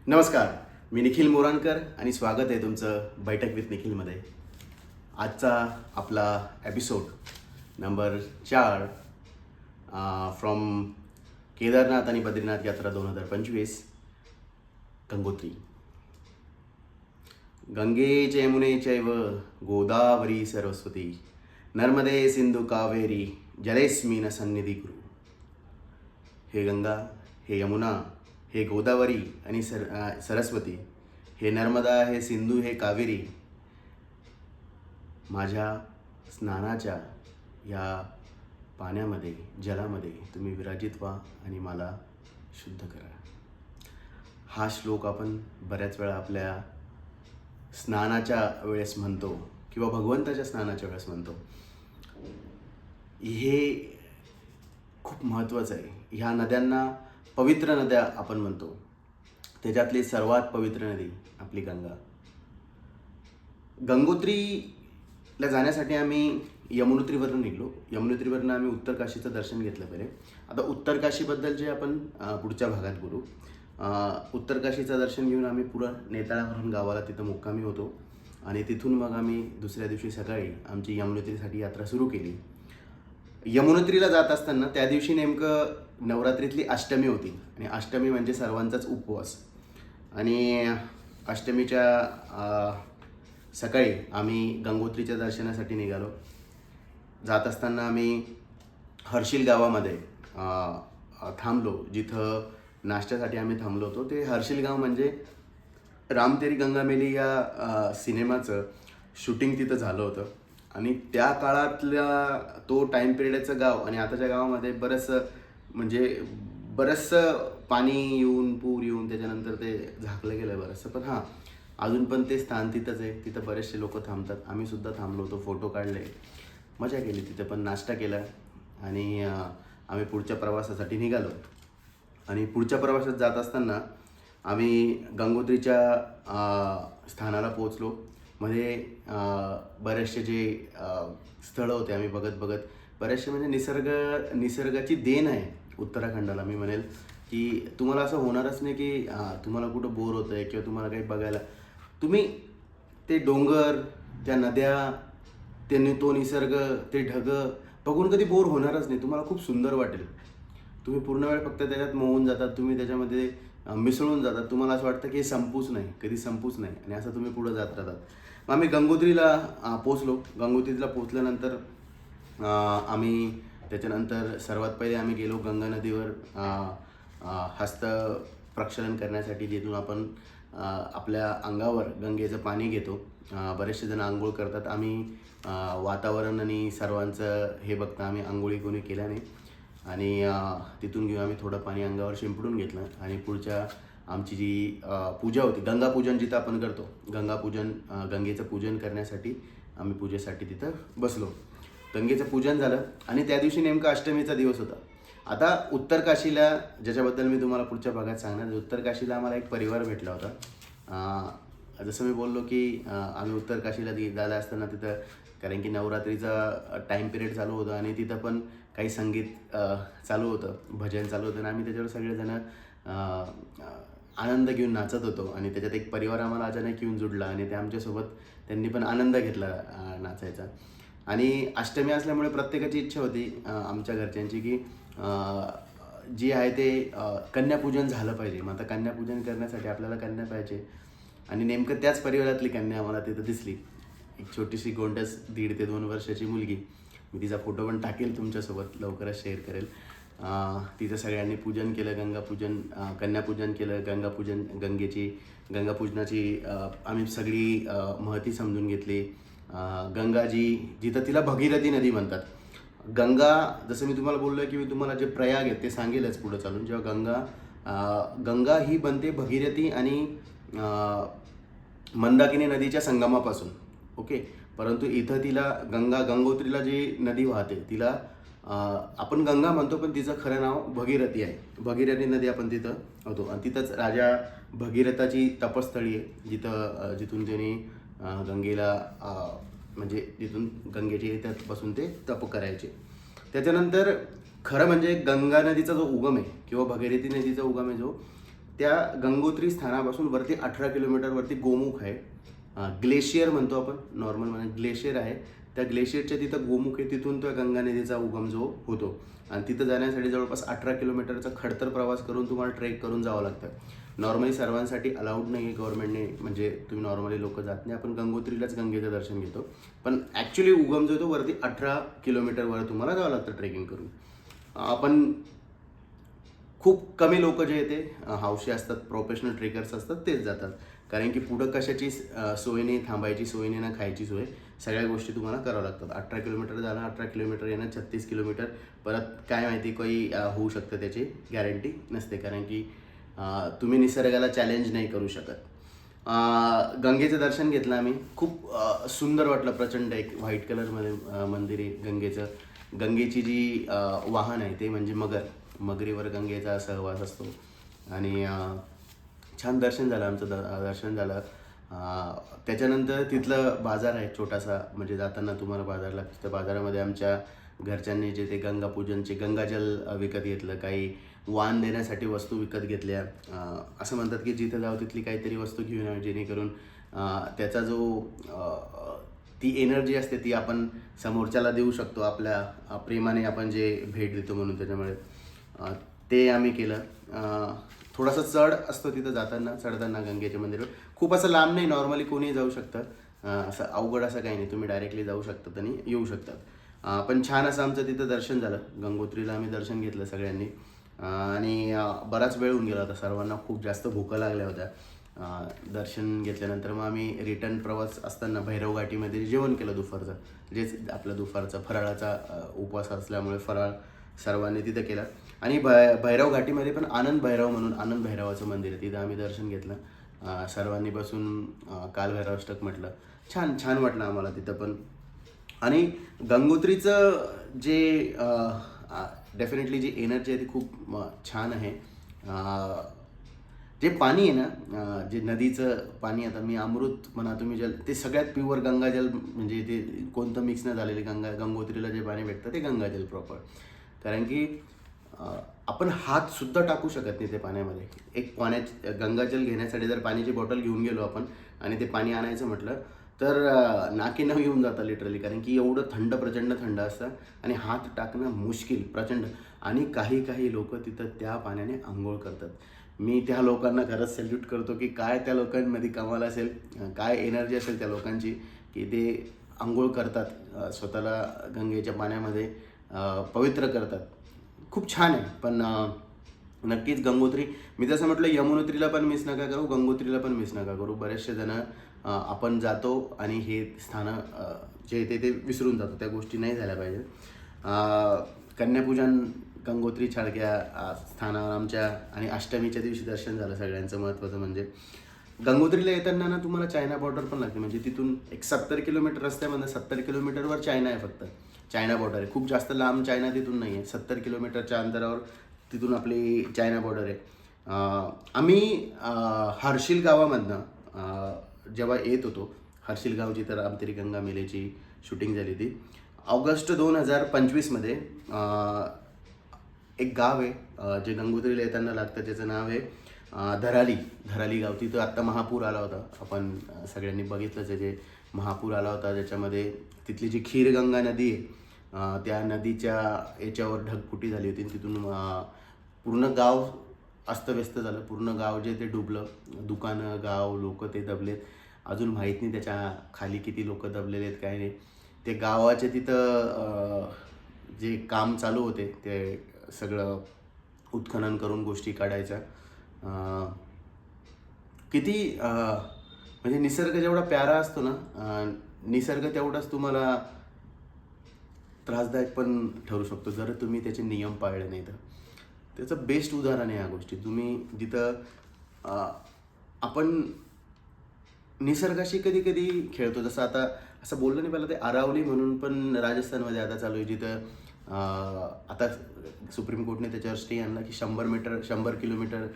नमस्कार, मी निखिल मोराणकर आणि स्वागत आहे तुमचं बैठक विथ निखिलमध्ये. आजचा आपला एपिसोड नंबर 4 फ्रॉम केदारनाथ आणि बद्रीनाथ यात्रा 2025 गंगोत्री. गंगे च यमुने चैव गोदावरी सरस्वती नर्मदे सिंधू कावेरी जलेस्मिन सन्निधी कुरु. हे गंगा, हे यमुना, हे गोदावरी आणि सरस्वती, हे नर्मदा, हे सिंधू, हे कावेरी, माझ्या स्नानाच्या या पाण्यामध्ये, जलामध्ये तुम्ही विराजित व्हा आणि मला शुद्ध करा. हा श्लोक आपण बऱ्याच वेळा आपल्या स्नानाच्या वेळेस म्हणतो किंवा भगवंताच्या स्नानाच्या वेळेस म्हणतो. हे खूप महत्त्वाचं आहे. ह्या नद्यांना पवित्र नद्या आपण म्हणतो. त्याच्यातली सर्वात पवित्र नदी आपली गंगा. गंगोत्रीला जाण्यासाठी आम्ही यमुनोत्रीवरून निघलो. यमुनोत्रीवरून आम्ही उत्तर काशीचं दर्शन घेतलं पहिले. आता उत्तर काशीबद्दलचे आपण पुढच्या भागात बोलू. उत्तर काशीचं दर्शन घेऊन आम्ही पुढं नेताळावरून गावाला तिथं मुक्कामी होतो आणि तिथून मग आम्ही दुसऱ्या दिवशी सकाळी आमची यमुनोत्रीसाठी यात्रा सुरू केली. यमुनोत्रीला जात असताना त्या दिवशी नेमकं नवरात्रीतली अष्टमी होती आणि अष्टमी म्हणजे सर्वांचाच उपवास. आणि अष्टमीच्या सकाळी आम्ही गंगोत्रीच्या दर्शनासाठी निघालो. जात असताना आम्ही हर्षिल गावामध्ये थांबलो. जिथं नाश्त्यासाठी आम्ही थांबलो होतो ते हर्षिल गाव म्हणजे राम तेरी गंगा मेली या सिनेमाचं शूटिंग तिथं झालं होतं. आणि त्या काळातल्या तो टाईम पिरियडचं गाव आणि आताच्या गावामध्ये बरंचसं पाणी येऊन पूर येऊन त्याच्यानंतर ते झाकलं गेलं बरंचसं. पण हां, अजून पण ते स्थान तिथंच आहे. तिथं बरेचसे लोक थांबतात. आम्ही सुद्धा थांबलो होतो, फोटो काढले, मजा केली तिथं, पण नाश्ता केला आणि आम्ही पुढच्या प्रवासासाठी निघालो. आणि पुढच्या प्रवासात जात असताना आम्ही गंगोत्रीच्या स्थानाला पोचलो. मध्ये बरेचसे जे स्थळं होते आम्ही बघत बरेचसे म्हणजे निसर्गाची देण आहे उत्तराखंडाला. मी म्हणेल की तुम्हाला असं होणारच नाही की तुम्हाला कुठं बोर होतं आहे किंवा तुम्हाला काही बघायला. तुम्ही ते डोंगर, त्या नद्या, तो निसर्ग, ते ढगं बघून कधी बोर होणारच नाही. तुम्हाला खूप सुंदर वाटेल. तुम्ही पूर्ण वेळ फक्त त्याच्यात मोहून जातात, तुम्ही त्याच्यामध्ये मिसळून जातात. तुम्हाला असं वाटतं की हे संपूच नाही, कधी संपूच नाही, आणि असं तुम्ही पुढं जात राहतात. मग आम्ही गंगोत्रीला पोचलो. गंगोत्रीला पोचल्यानंतर आम्ही त्याच्यानंतर सर्वात पहिले आम्ही गेलो गंगा नदीवर हस्त प्रक्षालन करण्यासाठी, जिथून आपण आपल्या अंगावर गंगेचं पाणी घेतो. बरेचसे जण आंघोळ करतात. आम्ही वातावरण आणि सर्वांचं हे बघता आम्ही आंघोळी कोणी केल्या नाही आणि तिथून घेऊन आम्ही थोडं पाणी अंगावर शिंपडून घेतलं. आणि पुढच्या आमची जी पूजा होती, गंगापूजन जिथं आपण करतो, गंगेचं पूजन करण्यासाठी आम्ही पूजेसाठी तिथं बसलो. गंगेचं पूजन झालं आणि त्या दिवशी नेमका अष्टमीचा दिवस होता. आता उत्तर काशीला, ज्याच्याबद्दल मी तुम्हाला पुढच्या भागात सांगणार, उत्तर काशीला आम्हाला एक परिवार भेटला होता. जसं मी बोललो की आम्ही उत्तर काशीला जायला असताना तिथं, कारण की नवरात्रीचा टाईम पिरियड चालू होता आणि तिथं पण काही संगीत चालू होतं, भजन चालू होतं आणि आम्ही त्याच्यावर सगळेजणं आनंद घेऊन नाचत होतो. आणि त्याच्यात एक परिवार आम्हाला अचानक येऊन जुडला आणि ते आमच्यासोबत त्यांनी पण आनंद घेतला नाचायचा. आणि अष्टमी असल्यामुळे प्रत्येकाची इच्छा होती आमच्या घरच्यांची की जी आहे ते कन्यापूजन झालं पाहिजे. मग आता कन्यापूजन करण्यासाठी आपल्याला कन्या पाहिजे आणि नेमकं त्याच परिवारातली कन्या आम्हाला तिथं दिसली. एक छोटीशी गोंडस 1.5 ते 2 वर्षाची मुलगी. मी तिचा फोटो पण टाकेल तुमच्यासोबत, लवकरच शेअर करेल. तिचं सगळ्यांनी पूजन केलं, कन्यापूजन केलं. गंगापूजनाची आम्ही सगळी महती समजून घेतली. गंगाजी, जिथं तिला भगीरथी नदी म्हणतात. गंगा, जसं मी तुम्हाला बोललो की मी तुम्हाला जे प्रयाग आहेत ते सांगेलच पुढं चालून. जेव्हा गंगा ही बनते भगीरथी आणि मंदाकिनी नदीच्या संगमापासून, ओके. परंतु इथं तिला गंगोत्रीला जी नदी वाहते तिला आपण गंगा म्हणतो, पण तिचं खरं नाव भगीरथी आहे. भगीरथी नदी आपण तिथं होतो आणि तिथंच राजा भगीरथाची तपस्थळी आहे, जिथून त्यांनी गंगेला म्हणजे जिथून गंगेच्या इथं बसून ते तप करायचे. त्याच्यानंतर खरं म्हणजे गंगा नदीचा जो उगम आहे किंवा भगीरथी नदीचा उगम आहे जो त्या गंगोत्री स्थानापासून वरती 18 किलोमीटरवरती गोमुख आहे. ग्लेशियर म्हणतो आपण नॉर्मल म्हणजे ग्लेशियर आहे. त्या ग्लेशियरच्या तिथं गोमुख आहे, तिथून तो गंगा नदीचा उगम जो होतो आणि तिथं जाण्यासाठी जवळपास 18 किलोमीटरचा खडतर प्रवास करून तुम्हाला ट्रेक करून जावं लागतं. नॉर्मली सर्वांसाठी अलाउड नाही आहे गव्हर्नमेंटने, म्हणजे तुम्ही नॉर्मली लोक जात नाही. आपण गंगोत्रीलाच गंगेचं दर्शन घेतो, पण ॲक्च्युली उगम जो तो वरती 18 किलोमीटरवर तुम्हाला जावं लागतं ट्रेकिंग करून. आपण खूप कमी लोक जे ते हौशी असतात, प्रोफेशनल ट्रेकर्स असतात तेच जातात, कारण की पुढं कशाची सोय नाही, थांबायची सोय नाही ना खायची सोय, सगळ्या गोष्टी तुम्हाला करावं लागतात. 18 किलोमीटर झालं, 18 किलोमीटर येणं, 36 किलोमीटर परत काय माहिती काही होऊ शकतं त्याची गॅरंटी नसते, कारण की तुम्ही निसर्गाला चॅलेंज नाही करू शकत. गंगेचं दर्शन घेतलं आम्ही, खूप सुंदर वाटलं. प्रचंड एक व्हाईट कलरमध्ये मंदिर आहे गंगेचं. गंगेची जी वाहन आहे ते म्हणजे मगरीवर गंगेचा सहवास असतो आणि छान दर्शन झालं आमचं. दर्शन झालं. त्याच्यानंतर तिथलं बाजार आहे छोटासा, म्हणजे जाताना तुम्हाला बाजार लागतो. त्या बाजारामध्ये आमच्या घरच्यांनी जे ते गंगापूजनचे गंगाजल विकत घेतलं, काही वाण देण्यासाठी वस्तू विकत घेतल्या. असं म्हणतात की जिथं जाऊ तिथली काहीतरी वस्तू घेऊन यावी, जेणेकरून त्याचा जो ती एनर्जी असते ती आपण समोरच्याला देऊ शकतो, आपल्या प्रेमाने आपण जे भेट देतो म्हणून. त्याच्यामुळे ते आम्ही केलं. थोडासा चढ असतो तिथं जाताना, चढताना गंगेच्या मंदिरावर. खूप असं लांब नाही, नॉर्मली कोणीही जाऊ शकतं, असं अवघड असं काही नाही, तुम्ही डायरेक्टली जाऊ शकतात आणि येऊ शकतात. पण छान असं आमचं तिथं दर्शन झालं. गंगोत्रीला आम्ही दर्शन घेतलं सगळ्यांनी आणि बराच वेळ होऊन गेला होता, सर्वांना खूप जास्त भुका लागल्या होत्या. दर्शन घेतल्यानंतर मग आम्ही रिटर्न प्रवास असताना भैरव घाटीमध्ये जेवण केलं दुपारचं, जेच आपलं दुपारचा फराळाचा उपवास असल्यामुळे फराळ सर्वांनी तिथं केला. आणि भैरव घाटीमध्ये पण आनंद भैरव म्हणून आनंद भैरवाचं मंदिर आहे, तिथं आम्ही दर्शन घेतलं. सर्वांनी बसून कालभैरवाष्टक म्हटलं. छान छान वाटलं आम्हाला तिथं पण. आणि गंगोत्रीचं जे डेफिनेटली जी एनर्जी आहे ती खूप छान आहे. जे पाणी आहे ना, जे नदीचं पाणी, आता मी अमृत म्हणा तुम्ही जल, ते सगळ्यात प्युअर गंगाजल, म्हणजे ते कोणतं मिक्स न झालेले गंगोत्रीला जे पाणी भेटतं ते गंगाजल प्रॉपर. कारण की आपण हातसुद्धा टाकू शकत नाही ते पाण्यामध्ये. एक गंगाजल घेण्यासाठी जर पाण्याची बॉटल घेऊन गेलो आपण आणि ते पाणी आणायचं म्हटलं तर नाकी नऊ येऊन जातं लिटरली, कारण की एवढं थंड, प्रचंड थंड असतं आणि हात टाकणं मुश्किल प्रचंड. आणि काही लोक तिथं त्या पाण्याने आंघोळ करतात. मी त्या लोकांना खरंच सॅल्यूट करतो की काय त्या लोकांमध्ये कमाल असेल, काय एनर्जी असेल त्या लोकांची, की ते आंघोळ करतात, स्वतःला गंगेच्या पाण्यामध्ये पवित्र करतात. खूप छान आहे. पण नक्कीच गंगोत्री, मी जसं म्हटलं यमुनोत्रीला पण मिस नका करू, गंगोत्रीला पण मिस नका करू. बरेचसे जण आपण जातो आणि हे स्थानं जे ते विसरून जातो, त्या गोष्टी नाही झाल्या पाहिजे. कन्यापूजन गंगोत्री छाडक्या स्थानावर आमच्या आणि अष्टमीच्या दिवशी दर्शन झालं सगळ्यांचं. महत्त्वाचं म्हणजे गंगोत्रीला येताना ना तुम्हाला चायना बॉर्डर पण लागते, म्हणजे तिथून एक 70 किलोमीटर रस्त्यामध्ये 70 किलोमीटरवर चायना आहे, फक्त चायना बॉर्डर आहे. खूप जास्त लांब चायना तिथून नाही आहे, 70 किलोमीटरच्या अंतरावर तिथून आपली चायना बॉर्डर आहे. आम्ही हर्षिल गावामधनं जेव्हा येत होतो, हर्षिल गावची तर आमतेरी गंगा मेलेची शूटिंग झाली ती ऑगस्ट 2025मध्ये. एक गाव आहे जे गंगोत्रीला येताना लागतं, त्याचं नाव आहे धराली गाव. तिथं आत्ता महापूर आला होता, आपण सगळ्यांनी बघितलंच आहे. जे महापूर आला होता ज्याच्यामध्ये तिथली जी खीरगंगा नदी आहे, त्या नदीच्या याच्यावर ढगफुटी झाली होती. तिथून पूर्ण गाव अस्तव्यस्त झालं, पूर्ण गाव जे ते डुबलं. दुकानं, गाव, लोक ते दबलेत. अजून माहीत नाही त्याच्या खाली किती लोक दबलेले आहेत, काय नाही. ते गावाचे तिथं जे काम चालू होते ते सगळं उत्खनन करून गोष्टी काढायच्या. किती म्हणजे निसर्ग जेवढा प्यारा असतो ना, निसर्ग तेवढाच तुम्हाला त्रासदायक पण ठरू शकतो जर तुम्ही त्याचे नियम पाळले नाही तर. त्याचं बेस्ट उदाहरण आहे या गोष्टी. तुम्ही जिथं आपण निसर्गाशी कधी कधी खेळतो, जसं आता असं बोललं नाही पहिलं, ते अरावली म्हणून पण राजस्थानमध्ये आता चालू आहे, जिथं आता सुप्रीम कोर्टने त्याच्यावर स्टे आणला की 100 किलोमीटर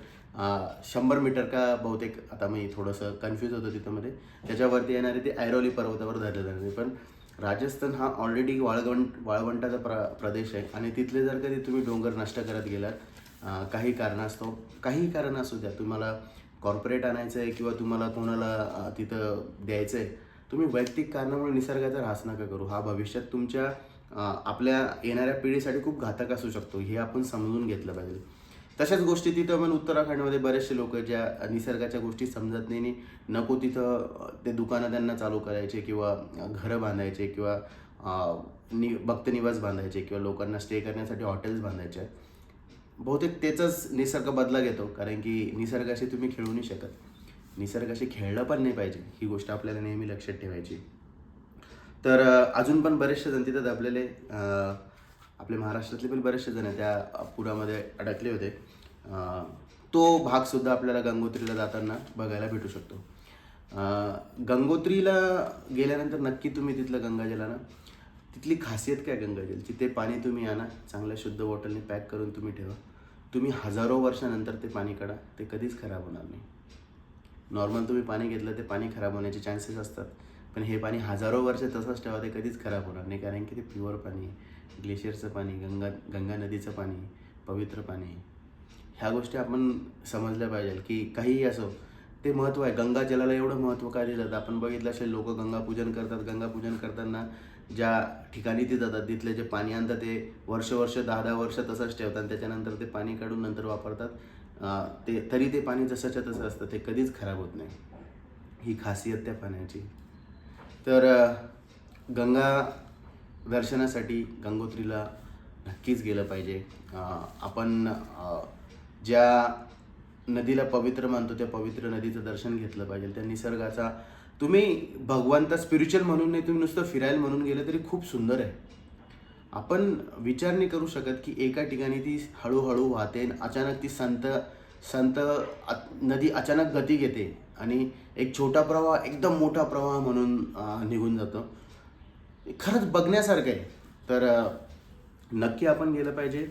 100 मीटर का बहुतेक, आता मी थोडंसं कन्फ्यूज होतो तिथं मध्ये, त्याच्यावरती येणारे ते ऐरोली पर्वतावर धरले जाणारे. पण राजस्थान हा ऑलरेडी वाळवंटाचा प्रदेश आहे आणि तिथले जर कधी तुम्ही डोंगर नष्ट करत गेलात काही कारणास्तव, काही कारण असू द्या, तुम्हाला कॉर्पोरेट आणायचं आहे किंवा तुम्हाला कोणाला तिथं द्यायचं आहे, तुम्ही वैयक्तिक कारणामुळे निसर्गाचा ऱ्हास नका करू. हा भविष्यात तुमच्या आपल्या येणाऱ्या पिढीसाठी खूप घातक असू शकतो, हे आपण समजून घेतलं पाहिजे. तशाच गोष्टी तिथं पण उत्तराखंडमध्ये बरेचसे लोक ज्या निसर्गाच्या गोष्टी समजत नाही, नको तिथं ते दुकानं त्यांना चालू करायचे किंवा घरं बांधायचे किंवा भक्तनिवास बांधायचे किंवा लोकांना स्टे करण्यासाठी हॉटेल्स बांधायचे आहेत. बहुतेक त्याचाच निसर्ग बदला घेतो, कारण की निसर्गाशी तुम्ही खेळू नाही शकत. निसर्गाशी खेळलं पण नाही पाहिजे, ही गोष्ट आपल्याला नेहमी लक्षात ठेवायची. तर अजून पण बरेचसे जण तिथं दबलेले, आपल्या महाराष्ट्रातले पण बरेचसे जण त्या पुरामध्ये अडकले होते. तो भागसुद्धा आपल्याला गंगोत्रीला जाताना बघायला भेटू शकतो. गंगोत्रीला गेल्यानंतर नक्की तुम्ही तिथलं गंगाजल आणा. तिथली खासियत काय गंगाजलची, ते पाणी तुम्ही आणा, चांगल्या शुद्ध बॉटलने पॅक करून तुम्ही ठेवा. तुम्ही हजारो वर्षानंतर ते पाणी काढा, ते कधीच खराब होणार नाही. नॉर्मल तुम्ही पाणी घेतलं ते पाणी खराब होण्याचे चान्सेस असतात, पण हे पाणी हजारो वर्ष तसंच ठेवा, ते कधीच खराब होणार नाही, कारण की ते प्युअर पाणी आहे. ग्लेशियरचं पाणी, गंगा नदीचं पाणी, पवित्र पाणी. ह्या गोष्टी आपण समजल्या पाहिजे की काहीही असो, ते महत्त्व आहे. गंगा जलाला एवढं महत्त्व का दिलं जातं, आपण बघितलं असेल, लोक गंगापूजन करतात. गंगापूजन करताना ज्या ठिकाणी ते जातात, तिथले जे पाणी आणतात ते वर्ष 10-10 वर्ष तसंच ठेवतात, त्याच्यानंतर ते पाणी काढून नंतर वापरतात. तरी ते पाणी जसंच्या तसं असतं, ते कधीच खराब होत नाही. ही खासियत त्या पाण्याची. तर गंगा दर्शनासाठी गंगोत्रीला नक्कीच गेलं पाहिजे. आपण ज्या नदीला पवित्र मानतो, त्या पवित्र नदीचं दर्शन घेतलं पाहिजे. त्या निसर्गाचा, तुम्ही भगवंता स्पिरिच्युअल म्हणून नाही, तुम्ही नुसतं फिरायला म्हणून गेलं तरी खूप सुंदर आहे. आपण विचार नाही करू शकत की एका ठिकाणी ती हळूहळू वाहते, अचानक ती नदी अचानक गती घेते आणि एक छोटा प्रवाह एकदम मोठा प्रवाह म्हणून निघून जातो. खरंच बघण्यासारखं आहे. तर नक्की आपण गेलं पाहिजे.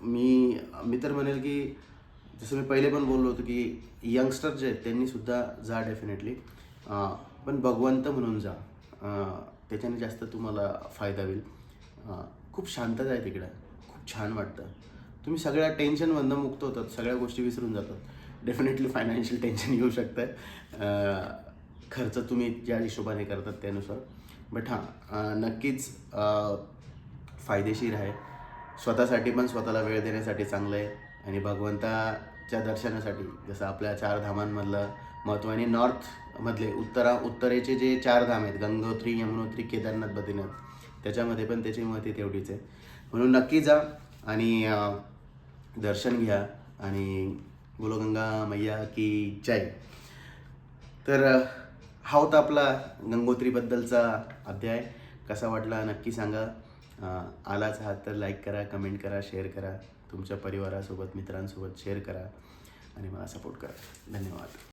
मी तर म्हणेल की जसं मी पहिले पण बोललो होतो की यंगस्टर जे आहेत त्यांनीसुद्धा जा डेफिनेटली, पण भगवंत म्हणून जा. त्याच्याने जास्त तुम्हाला फायदा होईल. खूप शांतता आहे तिकडं, खूप छान वाटतं. तुम्ही सगळ्या टेन्शनमधनं मुक्त होतात, सगळ्या गोष्टी विसरून जातात. डेफिनेटली फायनान्शियल टेन्शन येऊ शकतं, खर्च तुम्ही ज्या हिशोबाने करतात त्यानुसार. बट नक्कीच फायदेशीर आहे. स्वतःसाठी पण, स्वतःला वेळ देण्यासाठी चांगलं आहे. आणि भगवंताच्या दर्शनासाठी, जसं आपल्या 4 धामांमधलं महत्त्व आणि नॉर्थमधले उत्तरेचे जे 4 धाम आहेत, गंगोत्री, यमुनोत्री, केदारनाथ, बद्रीनाथ, त्याच्यामध्ये पण त्याची महती तेवढीच आहे. म्हणून नक्की जा आणि दर्शन घ्या. आणि बोलो गंगा मैया की जय. तर हा होता आपला गंगोत्रीबद्दलचा अध्याय. कसा वाटला नक्की सांगा. आलाच आहात तर लाईक करा, कमेंट करा, शेअर करा, तुमच्या परिवारासोबत, मित्रांसोबत शेअर करा आणि मला सपोर्ट करा. धन्यवाद.